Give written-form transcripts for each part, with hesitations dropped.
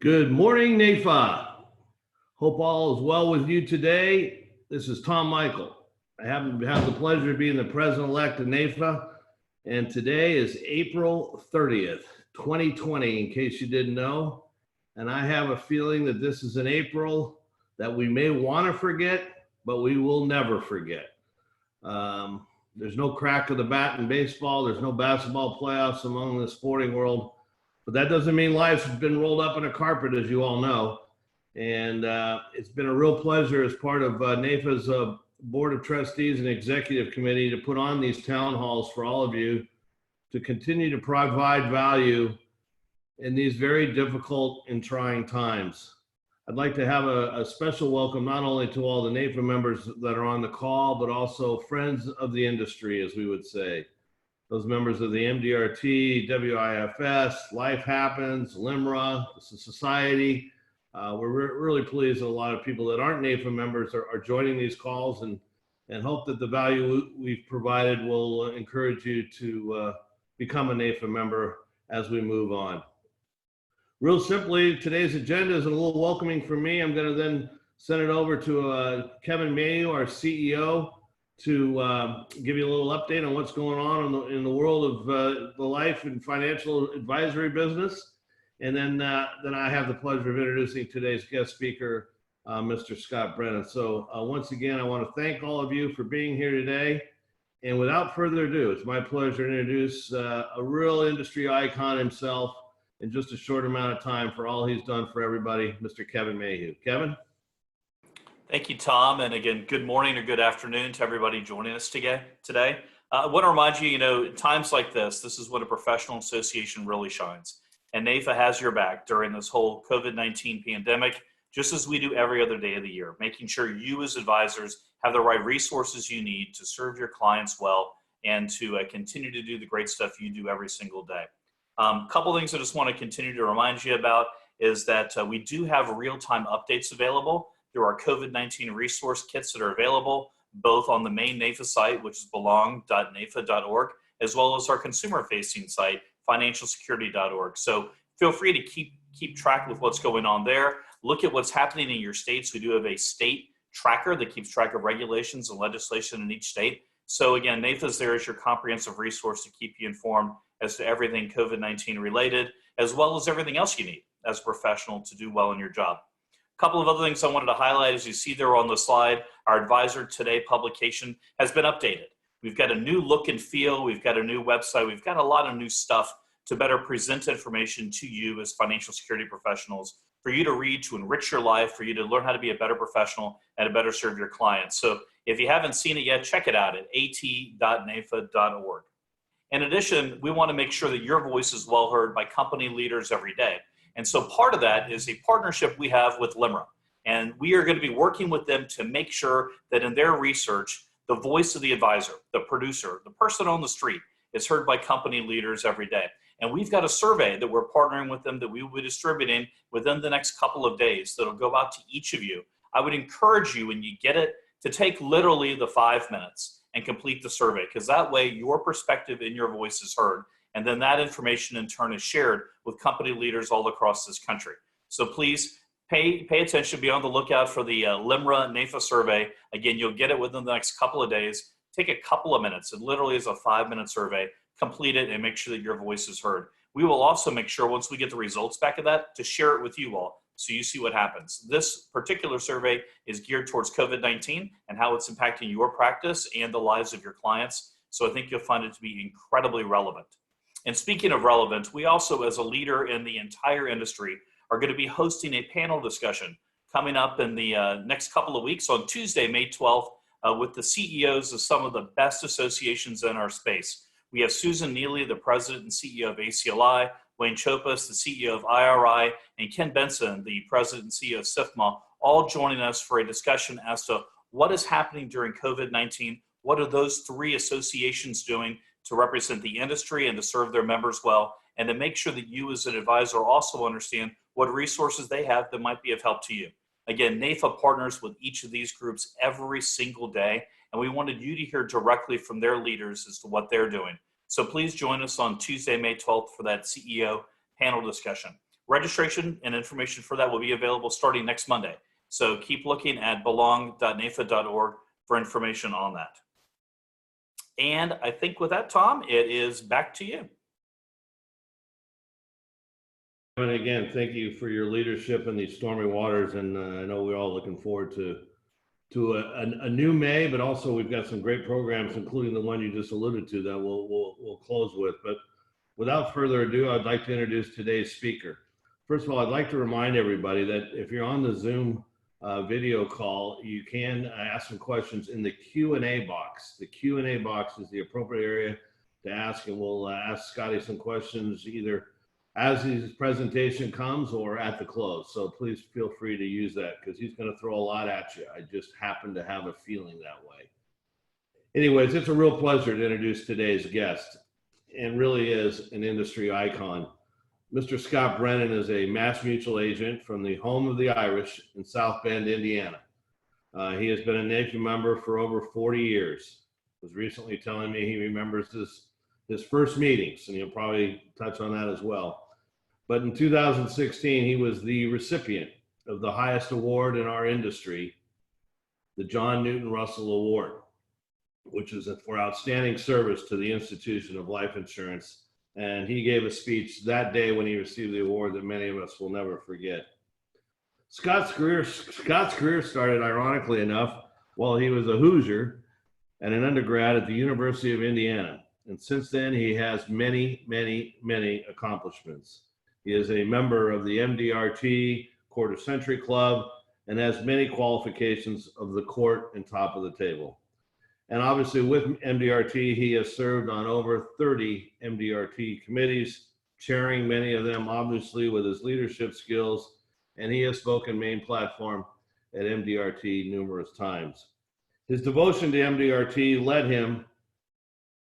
Good morning, NAFA. Hope all is well with you today. This is Tom Michael. I have the pleasure of being the president-elect of NAFA, and today is April 30th, 2020, in case you didn't know. And I have a feeling that this is an April that we may want to forget, but we will never forget. There's no crack of the bat in baseball. There's no basketball playoffs among the sporting world. But that doesn't mean life's been rolled up in a carpet, as you all know. And it's been a real pleasure as part of NAFA's Board of Trustees and Executive Committee to put on these town halls for all of you to continue to provide value in these very difficult and trying times. I'd like to have a special welcome not only to all the NAFA members that are on the call, but also friends of the industry, as we would say. Those members of the MDRT, WIFS, Life Happens, LIMRA, the Society. We're really pleased that a lot of people that aren't NAFA members are joining these calls and hope that the value we've provided will encourage you to become a NAFA member as we move on. Real simply, today's agenda is a little welcoming for me. I'm going to then send it over to Kevin Mayhew, our CEO, to give you a little update on what's going on in the world of the life and financial advisory business. And then I have the pleasure of introducing today's guest speaker, Mr. Scott Brennan. So once again, I want to thank all of you for being here today. And without further ado, it's my pleasure to introduce a real industry icon himself in just a short amount of time for all he's done for everybody, Mr. Kevin Mayhew. Kevin? Thank you, Tom. And again, good morning or good afternoon to everybody joining us today. I want to remind you, times like this is when a professional association really shines. And NAFA has your back during this whole COVID-19 pandemic, just as we do every other day of the year, making sure you as advisors have the right resources you need to serve your clients well and to continue to do the great stuff you do every single day. Couple things I just want to continue to remind you about is that we do have real-time updates available through our COVID-19 resource kits that are available both on the main NAFA site, which is belong.nafa.org, as well as our consumer-facing site, financialsecurity.org. So feel free to keep track with what's going on there. Look at what's happening in your states. We do have a state tracker that keeps track of regulations and legislation in each state. So again, NAFA's there as your comprehensive resource to keep you informed as to everything COVID-19 related, as well as everything else you need as a professional to do well in your job. A couple of other things I wanted to highlight, as you see there on the slide, our Advisor Today publication has been updated. We've got a new look and feel, we've got a new website, we've got a lot of new stuff to better present information to you as financial security professionals, for you to read, to enrich your life, for you to learn how to be a better professional and to better serve your clients. So if you haven't seen it yet, check it out at at.nafa.org. In addition, we want to make sure that your voice is well heard by company leaders every day. And so part of that is a partnership we have with LIMRA. And we are going to be working with them to make sure that in their research, the voice of the advisor, the producer, the person on the street is heard by company leaders every day. And we've got a survey that we're partnering with them that we will be distributing within the next couple of days that'll go out to each of you. I would encourage you, when you get it, to take literally the 5 minutes and complete the survey, because that way your perspective and your voice is heard. And then that information in turn is shared with company leaders all across this country. So please pay attention, be on the lookout for the LIMRA NAFA survey. Again, you'll get it within the next couple of days. Take a couple of minutes. It literally is a 5-minute survey. Complete it and make sure that your voice is heard. We will also make sure, once we get the results back of that, to share it with you all so you see what happens. This particular survey is geared towards COVID-19 and how it's impacting your practice and the lives of your clients. So I think you'll find it to be incredibly relevant. And speaking of relevant, we also, as a leader in the entire industry, are going to be hosting a panel discussion coming up in the next couple of weeks on Tuesday, May 12th, with the CEOs of some of the best associations in our space. We have Susan Neely, the president and CEO of ACLI, Wayne Chopas, the CEO of IRI, and Ken Benson, the president and CEO of SIFMA, all joining us for a discussion as to what is happening during COVID-19, what are those three associations doing to represent the industry and to serve their members well, and to make sure that you as an advisor also understand what resources they have that might be of help to you. Again, NAFA partners with each of these groups every single day, and we wanted you to hear directly from their leaders as to what they're doing. So please join us on Tuesday, May 12th for that CEO panel discussion. Registration and information for that will be available starting next Monday. So keep looking at belong.nafa.org for information on that. And I think with that, Tom, it is back to you. And again, thank you for your leadership in these stormy waters. And I know we're all looking forward to a new May, but also we've got some great programs, including the one you just alluded to, that we'll close with. But without further ado, I'd like to introduce today's speaker. First of all, I'd like to remind everybody that if you're on the Zoom video call, you can ask some questions in the Q&A box. The Q&A box is the appropriate area to ask, and we'll ask Scotty some questions either as his presentation comes or at the close. So please feel free to use that because he's going to throw a lot at you. I just happen to have a feeling that way. Anyways, it's a real pleasure to introduce today's guest, and really is an industry icon. Mr. Scott Brennan is a Mass Mutual agent from the home of the Irish in South Bend, Indiana. He has been a NAFA member for over 40 years. Was recently telling me he remembers his first meetings, and he'll probably touch on that as well. But in 2016, he was the recipient of the highest award in our industry, the John Newton Russell Award, which is for outstanding service to the institution of life insurance. And he gave a speech that day when he received the award that many of us will never forget. Scott's career started, ironically enough, while he was a Hoosier and an undergrad at the University of Indiana. And since then, he has many, many, many accomplishments. He is a member of the MDRT Quarter Century Club and has many qualifications of the court and top of the table. And obviously with MDRT, he has served on over 30 MDRT committees, chairing many of them obviously with his leadership skills, and he has spoken main platform at MDRT numerous times. His devotion to MDRT led him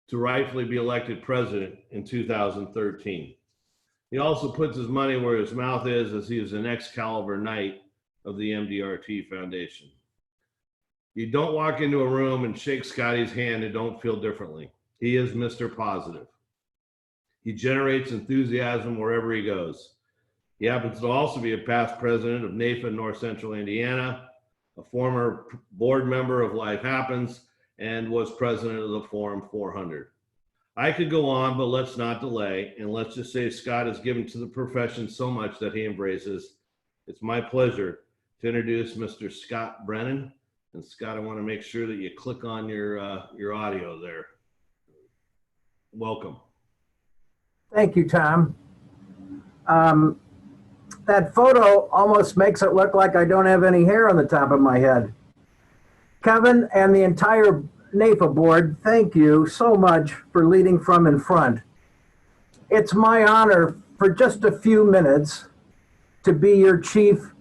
to rightfully be elected president in 2013. He also puts his money where his mouth is, as he is an Excalibur Knight of the MDRT Foundation. You don't walk into a room and shake Scotty's hand and don't feel differently. He is Mr. Positive. He generates enthusiasm wherever he goes. He happens to also be a past president of NAFA North Central Indiana, a former board member of Life Happens, and was president of the Forum 400. I could go on, but let's not delay. And let's just say Scott has given to the profession so much that he embraces. It's my pleasure to introduce Mr. Scott Brennan. And Scott, I want to make sure that you click on your audio there. Welcome. Thank you, Tom. That photo almost makes it look like I don't have any hair on the top of my head. Kevin and the entire NAFA board, thank you so much for leading from in front. It's my honor for just a few minutes to be your chief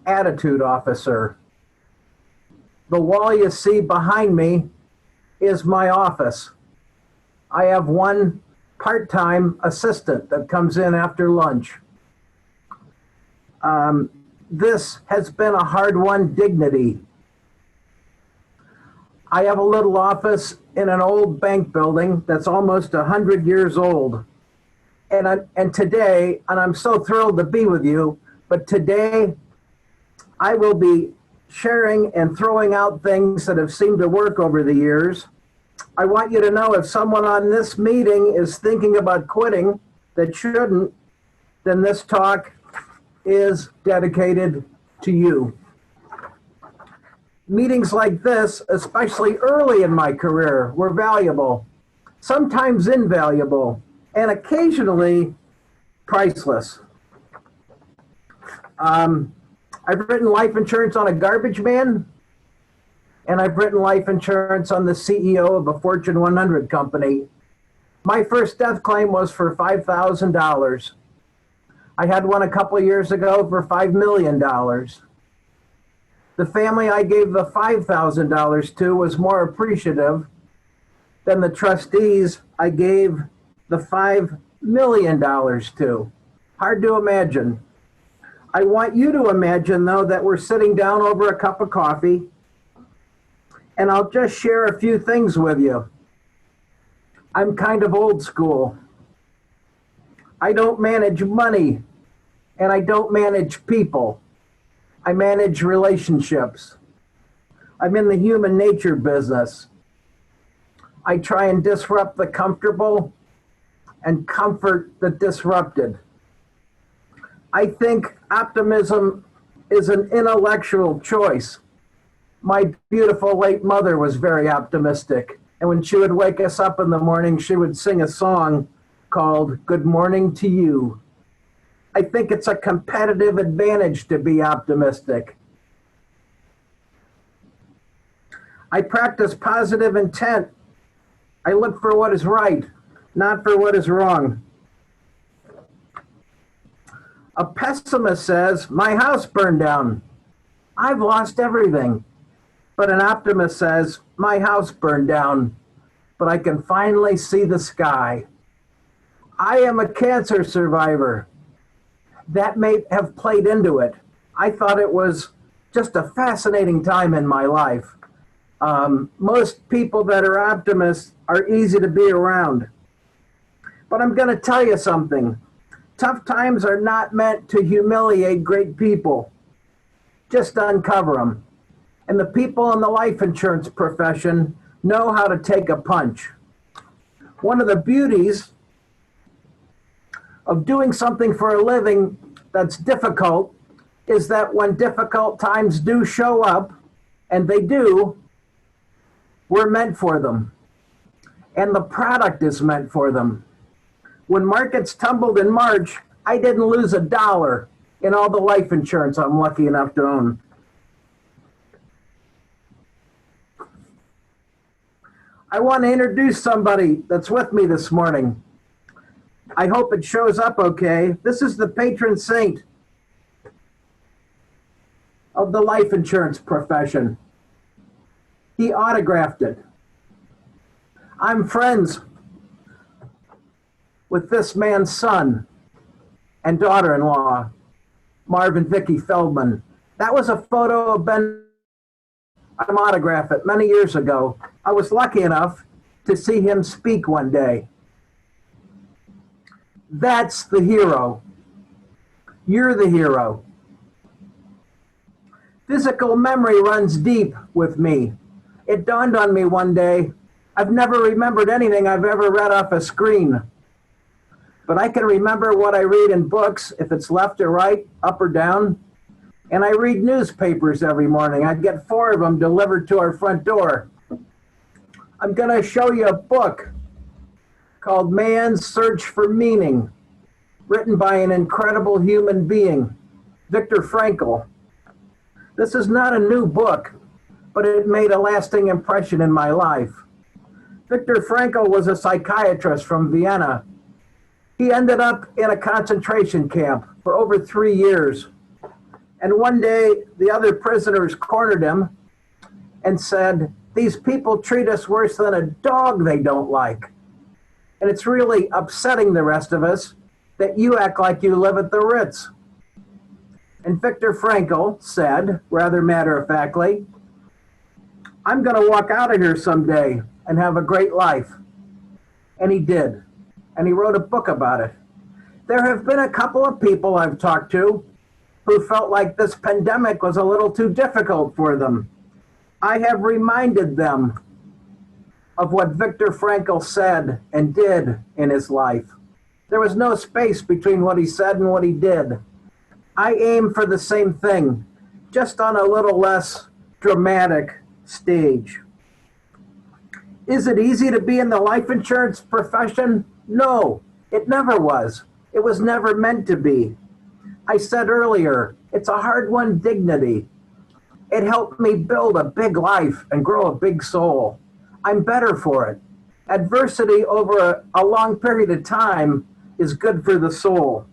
attitude officer. The wall you see behind me is my office. I have one part-time assistant that comes in after lunch. This has been a hard-won dignity. I have a little office in an old bank building that's almost 100 years old. And today, and I'm so thrilled to be with you, but today I will be sharing and throwing out things that have seemed to work over the years. I want you to know if someone on this meeting is thinking about quitting that shouldn't, then this talk is dedicated to you. Meetings like this, especially early in my career, were valuable, sometimes invaluable, and occasionally priceless. I've written life insurance on a garbage man, and I've written life insurance on the CEO of a Fortune 100 company. My first death claim was for $5,000. I had one a couple of years ago for $5 million. The family I gave the $5,000 to was more appreciative than the trustees I gave the $5 million to. Hard to imagine. I want you to imagine, though, that we're sitting down over a cup of coffee, and I'll just share a few things with you. I'm kind of old school. I don't manage money and I don't manage people. I manage relationships. I'm in the human nature business. I try and disrupt the comfortable and comfort the disrupted. I think optimism is an intellectual choice. My beautiful late mother was very optimistic. And when she would wake us up in the morning, she would sing a song called Good Morning to You. I think it's a competitive advantage to be optimistic. I practice positive intent. I look for what is right, not for what is wrong. A pessimist says, my house burned down. I've lost everything. But an optimist says, my house burned down, but I can finally see the sky. I am a cancer survivor. That may have played into it. I thought it was just a fascinating time in my life. Most people that are optimists are easy to be around. But I'm going to tell you something. Tough times are not meant to humiliate great people. Just uncover them. And the people in the life insurance profession know how to take a punch. One of the beauties of doing something for a living that's difficult is that when difficult times do show up, and they do, we're meant for them. And the product is meant for them. When markets tumbled in March, I didn't lose $1 in all the life insurance I'm lucky enough to own. I want to introduce somebody that's with me this morning. I hope it shows up okay. This is the patron saint of the life insurance profession. He autographed it. I'm friends with this man's son and daughter-in-law, Marv and Vicki Feldman. That was a photo of Ben. I autographed it many years ago. I was lucky enough to see him speak one day. That's the hero. You're the hero. Physical memory runs deep with me. It dawned on me one day, I've never remembered anything I've ever read off a screen. But I can remember what I read in books, if it's left or right, up or down. And I read newspapers every morning. I get 4 of them delivered to our front door. I'm going to show you a book called Man's Search for Meaning, written by an incredible human being, Viktor Frankl. This is not a new book, but it made a lasting impression in my life. Viktor Frankl was a psychiatrist from Vienna. He ended up in a concentration camp for over 3 years. And one day, the other prisoners cornered him and said, these people treat us worse than a dog they don't like. And it's really upsetting the rest of us that you act like you live at the Ritz. And Viktor Frankl said, rather matter-of-factly, I'm going to walk out of here someday and have a great life. And he did. And he wrote a book about it. There have been a couple of people I've talked to who felt like this pandemic was a little too difficult for them. I have reminded them of what Viktor Frankl said and did in his life. There was no space between what he said and what he did. I aim for the same thing, just on a little less dramatic stage. Is it easy to be in the life insurance profession? No, it never was. It was never meant to be. I said earlier, it's a hard-won dignity. It helped me build a big life and grow a big soul. I'm better for it. Adversity over a long period of time is good for the soul.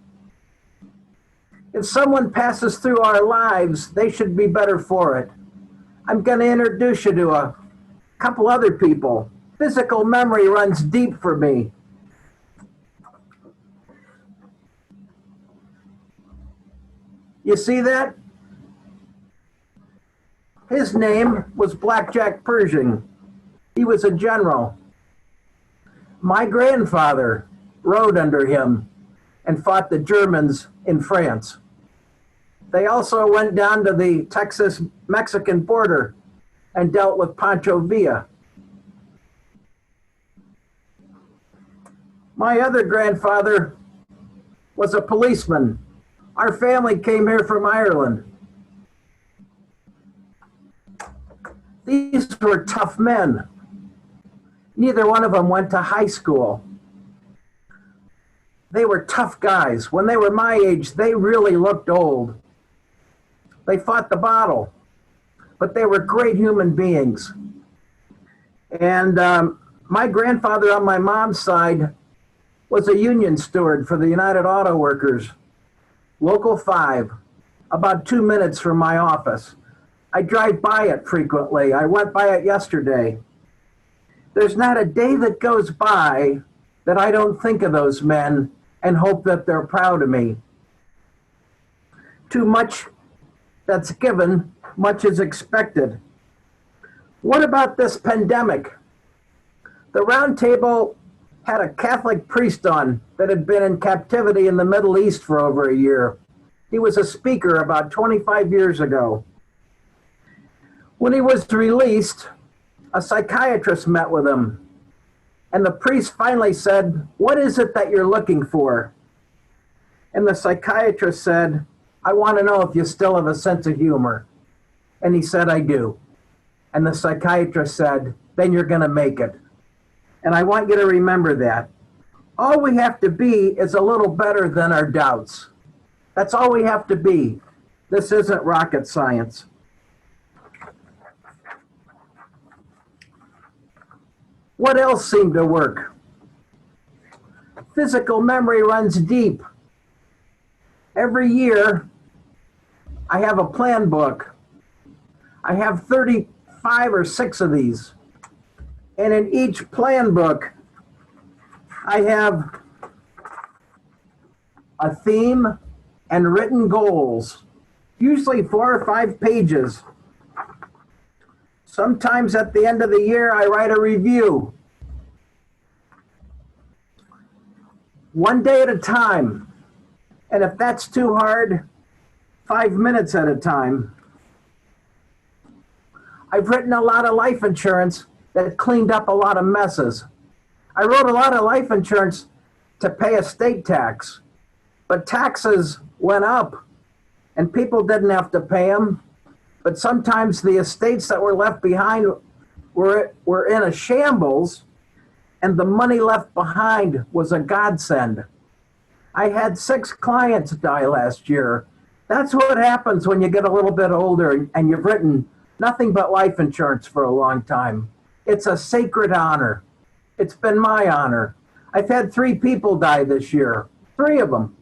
If someone passes through our lives, they should be better for it. I'm going to introduce you to a couple other people. Physical memory runs deep for me. You see that? His name was Blackjack Pershing. He was a general. My grandfather rode under him. and fought the Germans in France. They also went down to the Texas-Mexican border and dealt with Pancho Villa. My other grandfather was a policeman. Our family came here from Ireland. These were tough men. Neither one of them went to high school. They were tough guys. When they were my age, they really looked old. They fought the battle, but they were great human beings. And my grandfather on my mom's side was a union steward for the United Auto Workers, Local 5, about 2 minutes from my office. I drive by it frequently. I went by it yesterday. There's not a day that goes by that I don't think of those men and hope that they're proud of me. Too much that's given, much is expected. What about this pandemic? The round table had a Catholic priest on that had been in captivity in the Middle East for over a year. He was a speaker about 25 years ago. When he was released, a psychiatrist met with him, and the priest finally said, "What is it that you're looking for?" And the psychiatrist said, "I want to know if you still have a sense of humor." And he said, "I do." And the psychiatrist said, "Then you're going to make it." And I want you to remember that. All we have to be is a little better than our doubts. That's all we have to be. This isn't rocket science. What else seemed to work? Physical memory runs deep. Every year, I have a plan book. I have 35 or 6 of these. And in each plan book, I have a theme and written goals, usually 4 or 5 pages. Sometimes at the end of the year, I write a review. One day at a time. And if that's too hard, 5 minutes at a time. I've written a lot of life insurance that cleaned up a lot of messes. I wrote a lot of life insurance to pay estate tax, but taxes went up and people didn't have to pay them. But sometimes the estates that were left behind were in a shambles, and the money left behind was a godsend. I had 6 clients die last year. That's what happens when you get a little bit older and you've written nothing but life insurance for a long time. It's a sacred honor. It's been my honor. I've had 3 people die this year, 3 of them.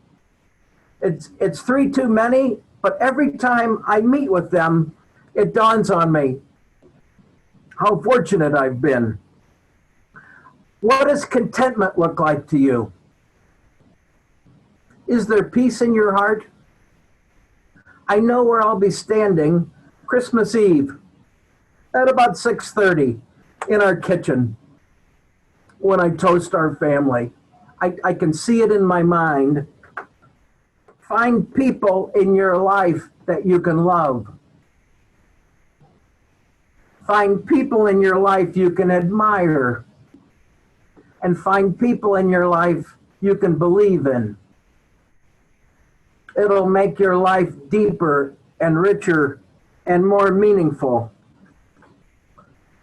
It's 3 too many, but every time I meet with them, it dawns on me how fortunate I've been. What does contentment look like to you? Is there peace in your heart? I know where I'll be standing Christmas Eve at about 6:30 in our kitchen when I toast our family. I can see it in my mind. Find people in your life that you can love. Find people in your life you can admire. And find people in your life you can believe in. It'll make your life deeper and richer and more meaningful.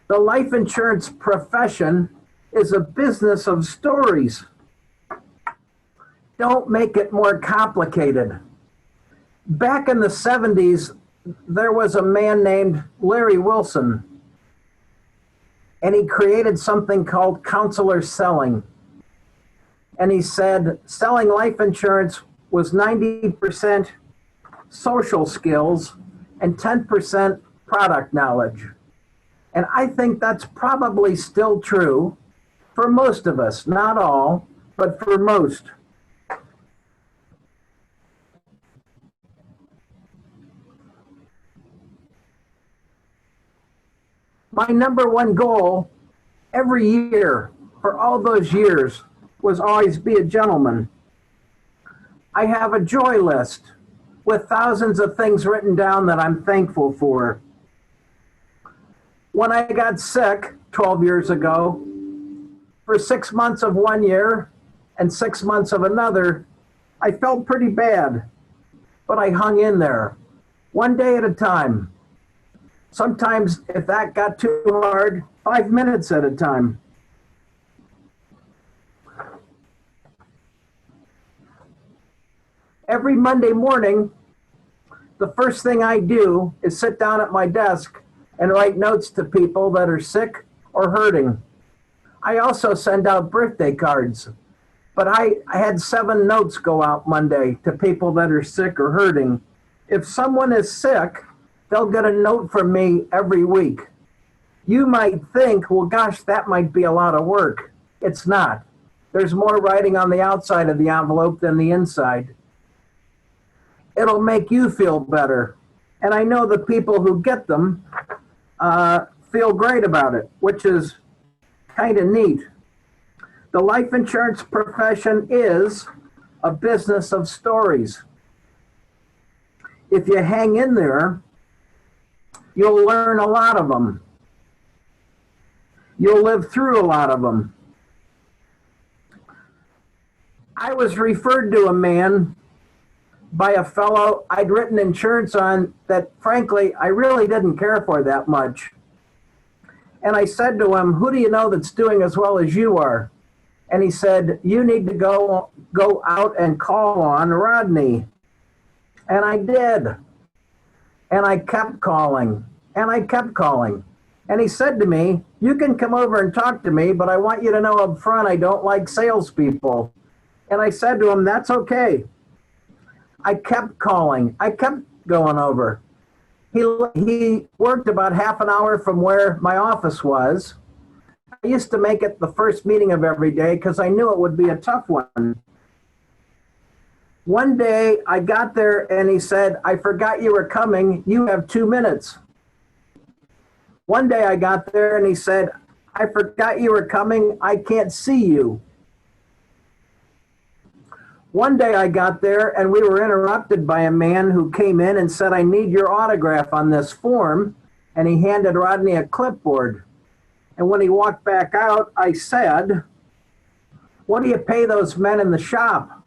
The life insurance profession is a business of stories. Don't make it more complicated. Back in the 70s, there was a man named Larry Wilson, and he created something called counselor selling. And he said selling life insurance was 90% social skills and 10% product knowledge. And I think that's probably still true for most of us, not all, but for most. My number one goal every year for all those years was always be a gentleman. I have a joy list with thousands of things written down that I'm thankful for. When I got sick 12 years ago, for 6 months of 1 year and 6 months of another, I felt pretty bad, but I hung in there, one day at a time. Sometimes, if that got too hard, 5 minutes at a time. Every Monday morning, the first thing I do is sit down at my desk and write notes to people that are sick or hurting. I also send out birthday cards, but I had 7 notes go out Monday to people that are sick or hurting. If someone is sick, they'll get a note from me every week. You might think, well, gosh, that might be a lot of work. It's not. There's more writing on the outside of the envelope than the inside. It'll make you feel better. And I know the people who get them feel great about it, which is kind of neat. The life insurance profession is a business of stories. If you hang in there, you'll learn a lot of them. You'll live through a lot of them. I was referred to a man by a fellow I'd written insurance on that, frankly, I really didn't care for that much. And I said to him, who do you know that's doing as well as you are? And he said, you need to go out and call on Rodney. And I did. And I kept calling, and I kept calling. And he said to me, you can come over and talk to me, but I want you to know up front I don't like salespeople. And I said to him, that's okay. I kept calling. I kept going over. He worked about half an hour from where my office was. I used to make it the first meeting of every day because I knew it would be a tough one. One day I got there and he said, I forgot you were coming. You have 2 minutes. One day I got there and he said, I forgot you were coming. I can't see you. One day I got there and we were interrupted by a man who came in and said, I need your autograph on this form. And he handed Rodney a clipboard. And when he walked back out, I said, what do you pay those men in the shop?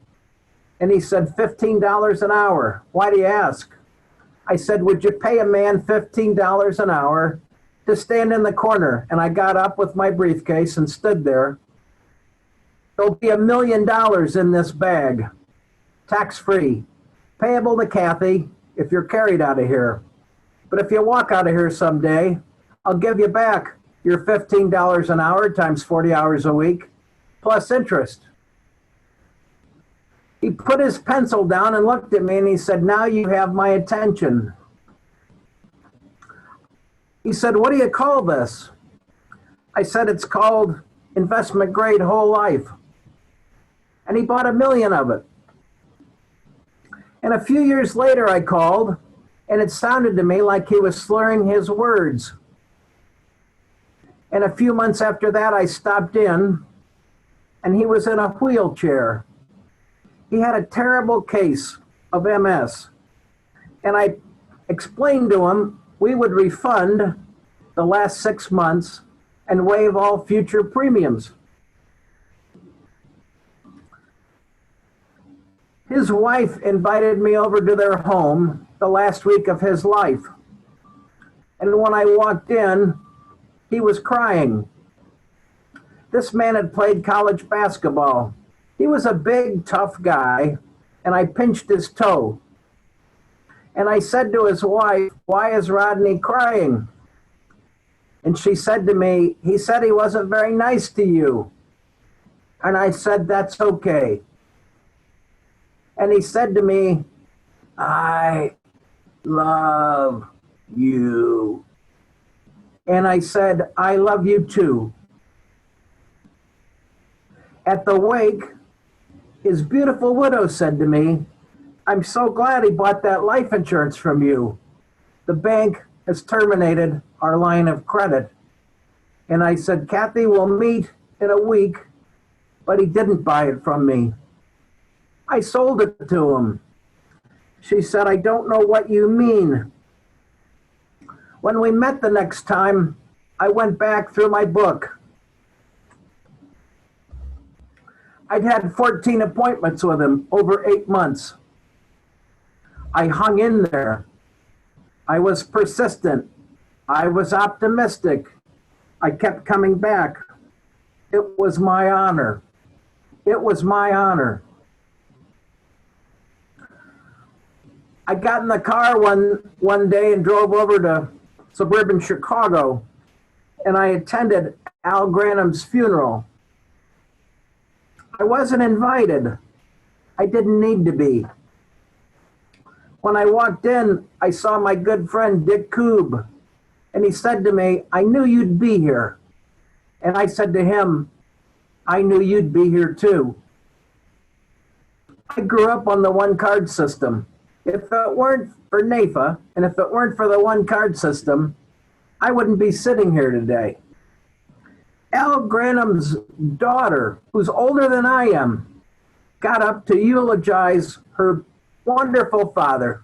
And he said, $15 an hour. Why do you ask? I said, would you pay a man $15 an hour to stand in the corner? And I got up with my briefcase and stood there. There'll be $1 million in this bag, tax-free, payable to Kathy if you're carried out of here. But if you walk out of here someday, I'll give you back your $15 an hour times 40 hours a week, plus interest. He put his pencil down and looked at me and he said, now you have my attention. He said, what do you call this? I said, it's called investment grade whole life. And he bought 1 million of it. And a few years later I called and it sounded to me like he was slurring his words. And a few months after that I stopped in and he was in a wheelchair. He had a terrible case of MS. And I explained to him we would refund the last 6 months and waive all future premiums. His wife invited me over to their home the last week of his life. And when I walked in, he was crying. This man had played college basketball. He was a big, tough guy, and I pinched his toe. And I said to his wife, why is Rodney crying? And she said to me, he said he wasn't very nice to you. And I said, that's okay. And he said to me, I love you. And I said, I love you too. At the wake, his beautiful widow said to me, I'm so glad he bought that life insurance from you. The bank has terminated our line of credit. And I said, Kathy, we'll meet in a week, but he didn't buy it from me. I sold it to him. She said, I don't know what you mean. When we met the next time, I went back through my book. I'd had 14 appointments with him over 8 months. I hung in there. I was persistent. I was optimistic. I kept coming back. It was my honor. It was my honor. I got in the car one day and drove over to suburban Chicago, and I attended Al Granum's funeral. I wasn't invited. I didn't need to be. When I walked in, I saw my good friend Dick Koob, and he said to me, I knew you'd be here. And I said to him, I knew you'd be here too. I grew up on the one card system. If it weren't for NAIFA, and if it weren't for the one card system, I wouldn't be sitting here today. Al Granum's daughter, who's older than I am, got up to eulogize her wonderful father.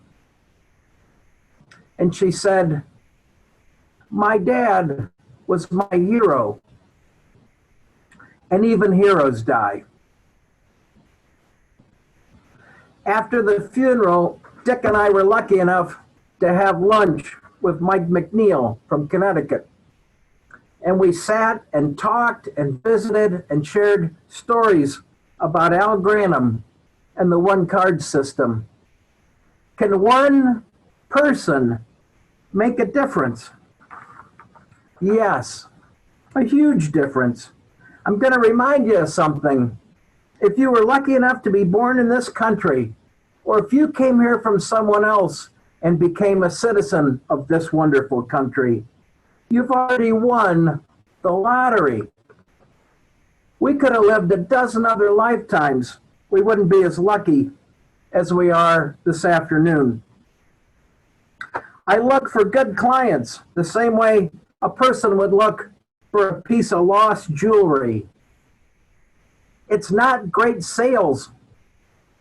And she said, my dad was my hero. And even heroes die. After the funeral, Dick and I were lucky enough to have lunch with Mike McNeil from Connecticut. And we sat and talked and visited and shared stories about Al Granum and the one card system. Can one person make a difference? Yes, a huge difference. I'm going to remind you of something. If you were lucky enough to be born in this country, or if you came here from someone else and became a citizen of this wonderful country, you've already won the lottery. We could have lived a dozen other lifetimes. We wouldn't be as lucky as we are this afternoon. I look for good clients the same way a person would look for a piece of lost jewelry. It's not great sales,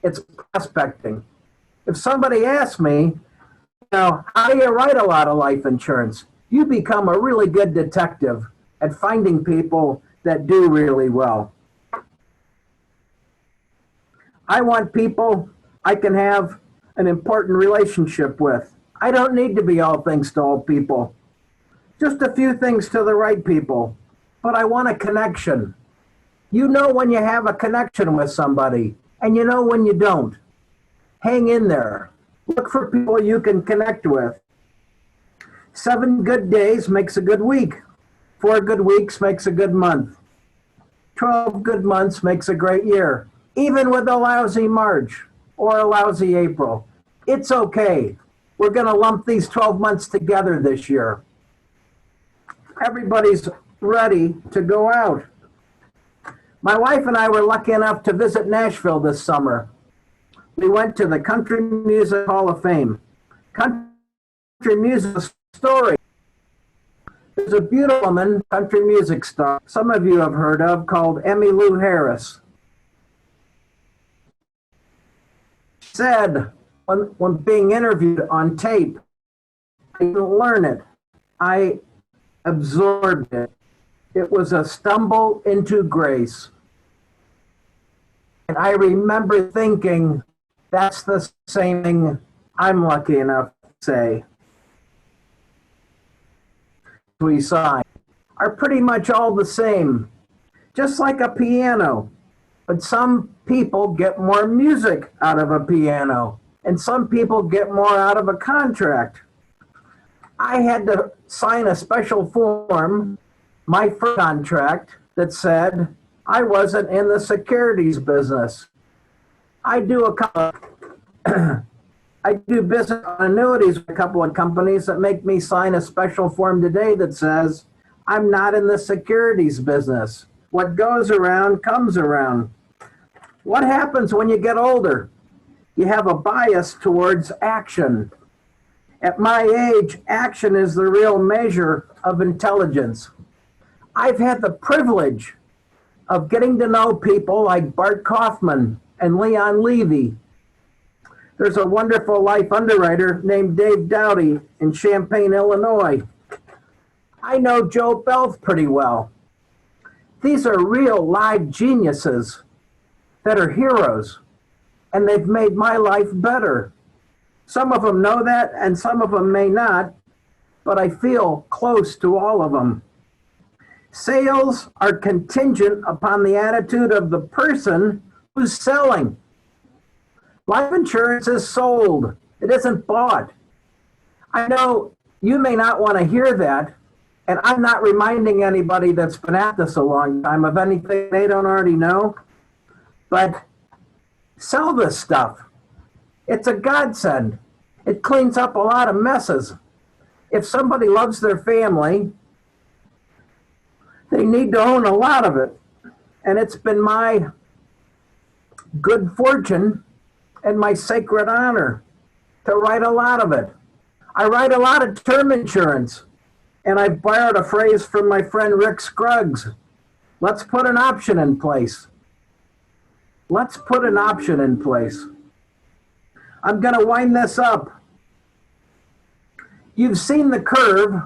it's prospecting. If somebody asks me, how do you write a lot of life insurance? You become a really good detective at finding people that do really well. I want people I can have an important relationship with. I don't need to be all things to all people. Just a few things to the right people. But I want a connection. You know when you have a connection with somebody, and you know when you don't. Hang in there. Look for people you can connect with. 7 good days makes a good week. 4 good weeks makes a good month. 12 good months makes a great year. Even with a lousy March or a lousy April, it's okay. We're going to lump these 12 months together this year. Everybody's ready to go out. My wife and I were lucky enough to visit Nashville this summer. We went to the Country Music Hall of Fame. Country music story. There's a beautiful woman, country music star, some of you have heard of, called Emmylou Harris. She said, when being interviewed on tape, I didn't learn it. I absorbed it. It was a stumble into grace. And I remember thinking, that's the same thing I'm lucky enough to say. We sign are pretty much all the same, just like a piano. But some people get more music out of a piano, and some people get more out of a contract. I had to sign a special form, my first contract, that said I wasn't in the securities business. I do business on annuities with a couple of companies that make me sign a special form today that says I'm not in the securities business. What goes around comes around. What happens when you get older? You have a bias towards action. At my age, action is the real measure of intelligence. I've had the privilege of getting to know people like Bart Kaufman and Leon Levy. There's a wonderful life underwriter named Dave Dowdy in Champaign, Illinois. I know Joe Belth pretty well. These are real live geniuses that are heroes, and they've made my life better. Some of them know that, and some of them may not, but I feel close to all of them. Sales are contingent upon the attitude of the person who's selling. Life insurance is sold. It isn't bought. I know you may not want to hear that, and I'm not reminding anybody that's been at this a long time of anything they don't already know, but sell this stuff. It's a godsend. It cleans up a lot of messes. If somebody loves their family, they need to own a lot of it. And it's been my good fortune and my sacred honor to write a lot of it. I write a lot of term insurance, and I've borrowed a phrase from my friend Rick Scruggs. Let's put an option in place. Let's put an option in place. I'm going to wind this up. You've seen the curve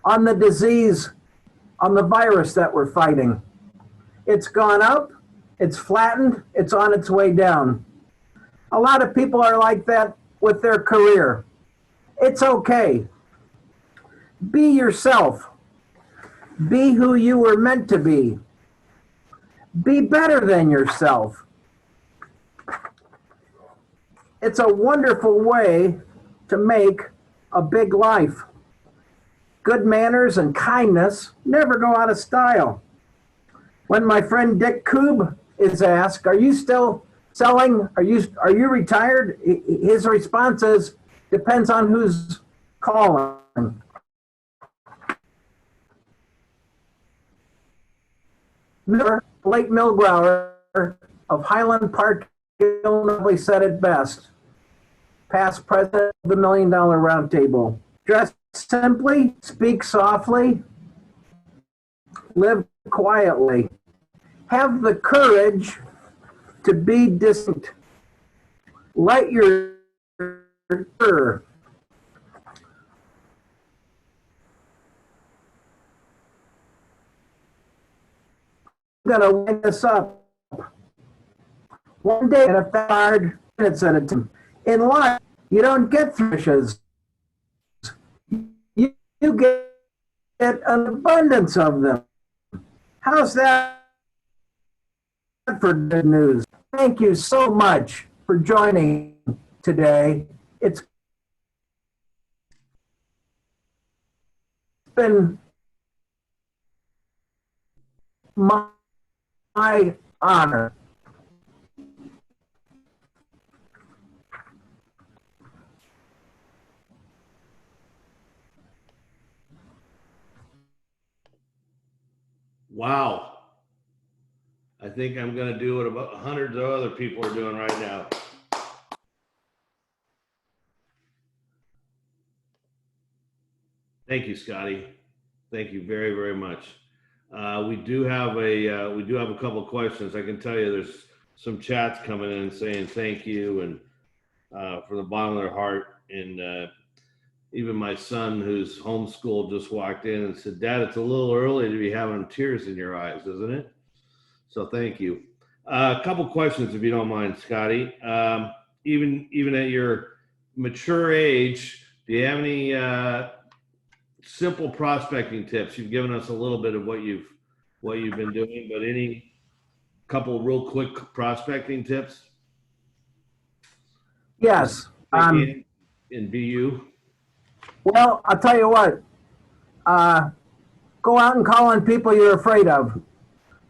on the disease, on the virus that we're fighting. It's gone up, it's flattened, it's on its way down. A lot of people are like that with their career. It's okay. Be yourself. Be who you were meant to be. Be better than yourself. It's a wonderful way to make a big life. Good manners and kindness never go out of style. When my friend Dick Koob is asked, "Are you still selling? Are you retired?" His response is, "Depends on who's calling." Blake Milgrauer of Highland Park, Illinois said it best. Past president of the $1 Million Round Table. Dress simply, speak softly, live quietly. Have the courage to be distant. Let your I'm gonna wind this up. One day at a hard minutes at a time. In life, you don't get thrushes. You get an abundance of them. How's that for good news? Thank you so much for joining today. It's been my honor. Wow. I think I'm going to do what about hundreds of other people are doing right now. Thank you, Scotty. Thank you very, very much. We do have a couple of questions. I can tell you there's some chats coming in saying thank you and from the bottom of their heart. And even my son, who's homeschooled, just walked in and said, "Dad, it's a little early to be having tears in your eyes, isn't it?" So thank you. A couple questions, if you don't mind, Scotty. Even at your mature age, do you have any simple prospecting tips? You've given us a little bit of what you've been doing, but any couple real quick prospecting tips? Yes. In BU. Well, I'll tell you what. Go out and call on people you're afraid of.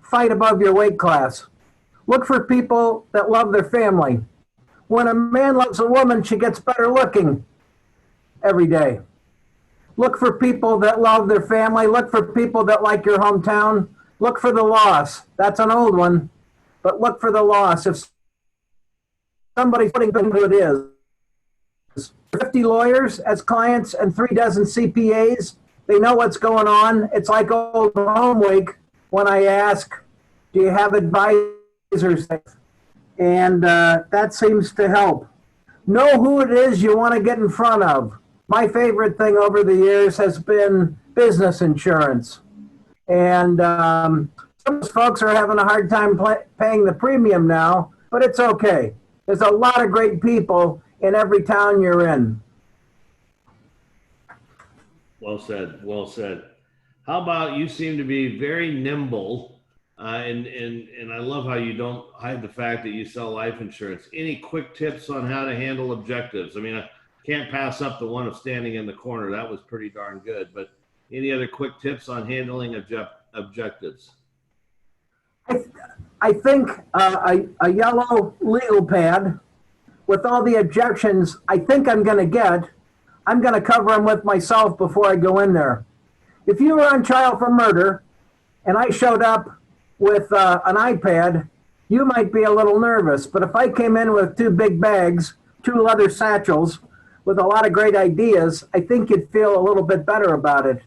Fight above your weight class. Look for people that love their family. When a man loves a woman, she gets better looking every day. Look for people that love their family. Look for people that like your hometown. Look for the loss. That's an old one, but look for the loss. If somebody's putting who it is, 50 lawyers as clients and 3 dozen CPAs, they know what's going on. It's like old home week when I ask, do you have advisors? and that seems to help. Know who it is you want to get in front of. My favorite thing over the years has been business insurance. And some folks are having a hard time paying the premium now, but it's okay. There's a lot of great people in every town you're in. Well said. Well said. How about you seem to be very nimble, and I love how you don't hide the fact that you sell life insurance. Any quick tips on how to handle objectives? I mean, I can't pass up the one of standing in the corner. That was pretty darn good. But any other quick tips on handling objectives? I think a yellow legal pad with all the objections I think I'm going to get, I'm going to cover them with myself before I go in there. If you were on trial for murder and I showed up with an iPad, you might be a little nervous. But if I came in with 2 big bags, 2 leather satchels with a lot of great ideas, I think you'd feel a little bit better about it.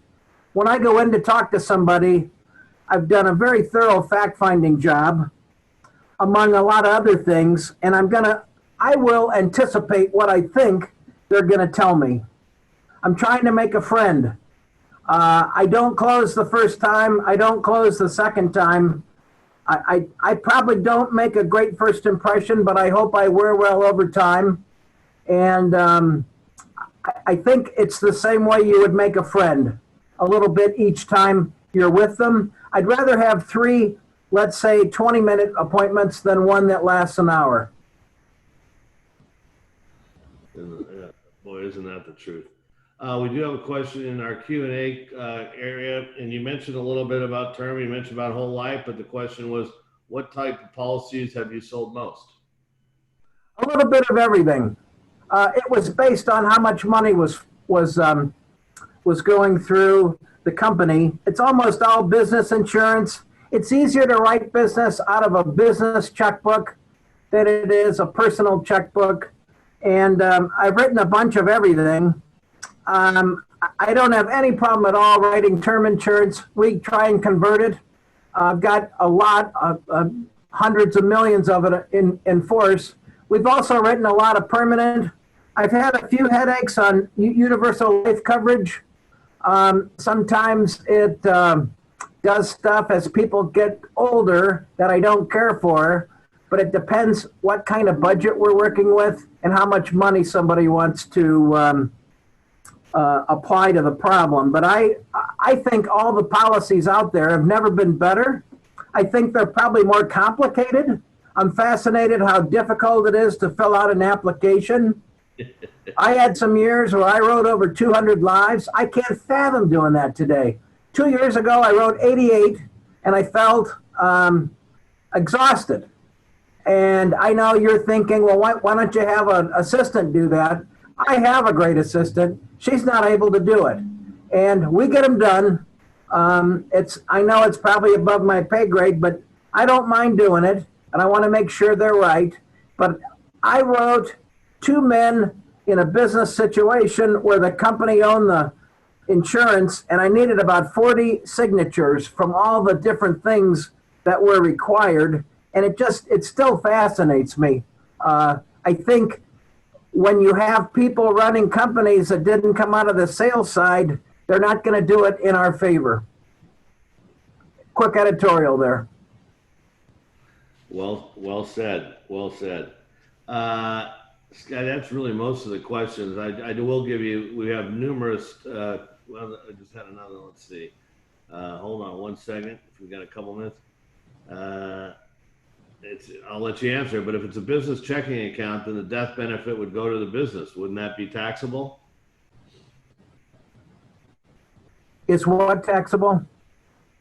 When I go in to talk to somebody, I've done a very thorough fact-finding job, among a lot of other things, and I will anticipate what I think they're going to tell me. I'm trying to make a friend. I don't close the first time. I don't close the second time. I probably don't make a great first impression, but I hope I wear well over time. And I think it's the same way you would make a friend, a little bit each time you're with them. I'd rather have 3, let's say, 20-minute appointments than one that lasts an hour. Boy, isn't that the truth? We do have a question in our Q&A area, and you mentioned a little bit about term. You mentioned about whole life, but the question was, what type of policies have you sold most? A little bit of everything. It was based on how much money was going through the company. It's almost all business insurance. It's easier to write business out of a business checkbook than it is a personal checkbook. And I've written a bunch of everything. I don't have any problem at all writing term insurance. We try and convert it. I've got a lot of hundreds of millions of it in force. We've also written a lot of permanent. I've had a few headaches on universal life coverage. Sometimes it does stuff as people get older that I don't care for, but it depends what kind of budget we're working with and how much money somebody wants to apply to the problem. But I think all the policies out there have never been better. I think they're probably more complicated. I'm fascinated how difficult it is to fill out an application. I had some years where I wrote over 200 lives. I can't fathom doing that today. 2 years ago, I wrote 88, and I felt exhausted. And I know you're thinking, well, why don't you have an assistant do that? I have a great assistant. She's not able to do it. And we get them done. I know it's probably above my pay grade, but I don't mind doing it. And I want to make sure they're right. But I wrote 2 men in a business situation where the company owned the insurance, and I needed about 40 signatures from all the different things that were required. And it still fascinates me. I think when you have people running companies that didn't come out of the sales side, they're not going to do it in our favor. Quick editorial there. Well said. Well said. Scott, that's really most of the questions. I will give you, we have numerous, well, I just had another, let's see. Hold on one second, if we've got a couple minutes. I'll let you answer, but if it's a business checking account, then the death benefit would go to the business. Wouldn't that be taxable? Is what taxable?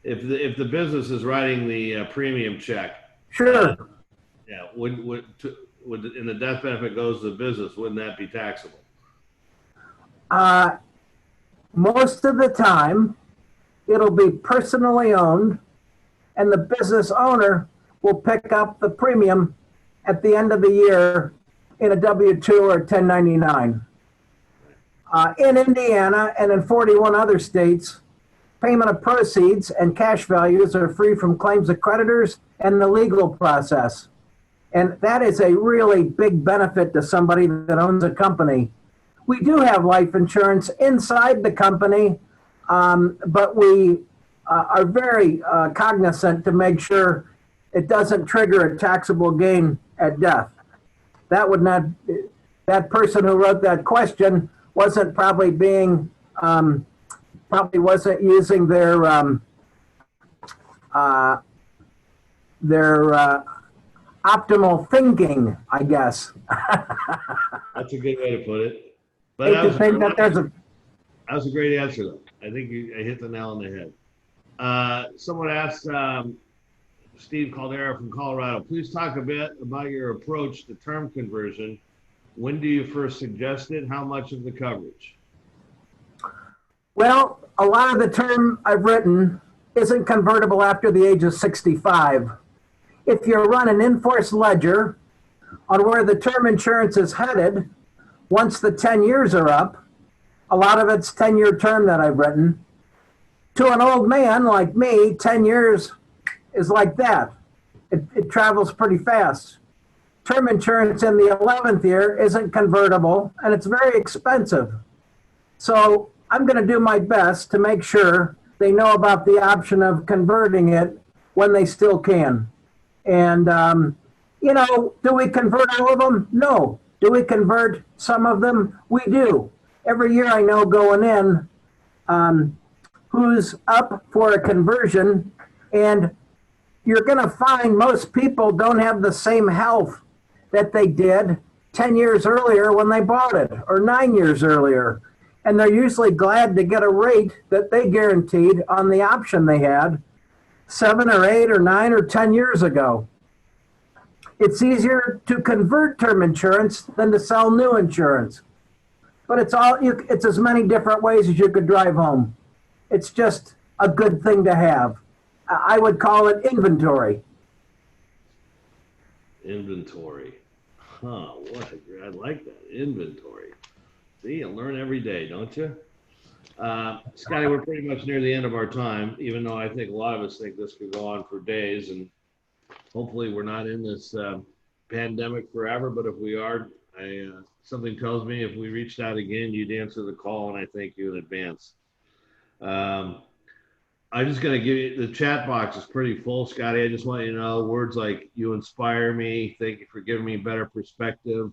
If the business is writing the premium check. Sure. Yeah, and the death benefit goes to the business, wouldn't that be taxable? Most of the time, it'll be personally owned, and the business owner will pick up the premium at the end of the year in a W-2 or 1099. In Indiana and in 41 other states, payment of proceeds and cash values are free from claims of creditors and the legal process. And that is a really big benefit to somebody that owns a company. We do have life insurance inside the company, but we are very cognizant to make sure it doesn't trigger a taxable gain at death. That would not, that person who wrote that question wasn't probably being, probably wasn't using their optimal thinking, I guess. That's a good way to put it. But Hate to think that there's a, that was a great answer, though. I think I hit the nail on the head. Someone asked, Steve Caldera from Colorado, please talk a bit about your approach to term conversion. When do you first suggest it? How much of the coverage? well, a lot of the term I've written isn't convertible after the age of 65. If you run an in-force ledger on where the term insurance is headed, once the 10 years are up, a lot of it's 10-year term that I've written. To an old man like me, 10 years is like that. It travels pretty fast. Term insurance in the 11th year isn't convertible, and it's very expensive. So I'm going to do my best to make sure they know about the option of converting it when they still can. And, you know, do we convert all of them? No. Do we convert some of them? We do. Every year I know going in who's up for a conversion, and you're going to find most people don't have the same health that they did 10 years earlier when they bought it, or 9 years earlier. And they're usually glad to get a rate that they guaranteed on the option they had 7 or 8 or 9 or 10 years ago. It's easier to convert term insurance than to sell new insurance. But it's as many different ways as you could drive home. It's just a good thing to have. I would call it inventory. Inventory. Huh, I like that. Inventory. See, you learn every day, don't you? Scotty, we're pretty much near the end of our time, even though I think a lot of us think this could go on for days, and hopefully we're not in this pandemic forever, but if we are, something tells me if we reached out again, you'd answer the call, and I thank you in advance. I'm just going to give you, the chat box is pretty full, Scotty. I just want you to know words like you inspire me. Thank you for giving me better perspective.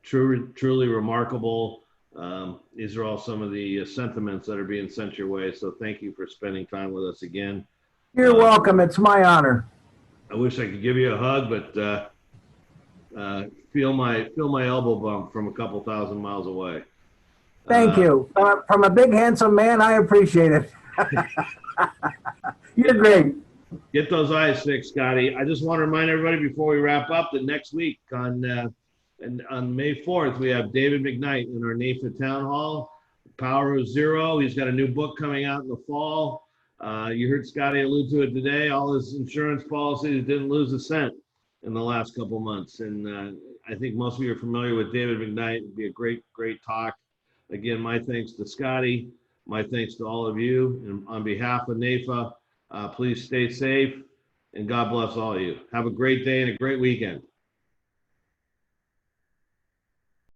Truly remarkable. These are all some of the sentiments that are being sent your way. So thank you for spending time with us again. You're welcome. It's my honor. I wish I could give you a hug, but feel my elbow bump from a couple thousand miles away. Thank you. From a big, handsome man, I appreciate it. You're great. Get those eyes fixed, Scotty. I just want to remind everybody before we wrap up that next week on May 4th, we have David McKnight in our NAFTA Town Hall, Power of Zero. He's got a new book coming out in the fall. You heard Scotty allude to it today. All his insurance policies didn't lose a cent in the last couple months. And I think most of you are familiar with David McKnight. It'd be a great, great talk. Again, my thanks to Scotty. My thanks to all of you. And on behalf of NAFA, please stay safe and God bless all of you. Have a great day and a great weekend.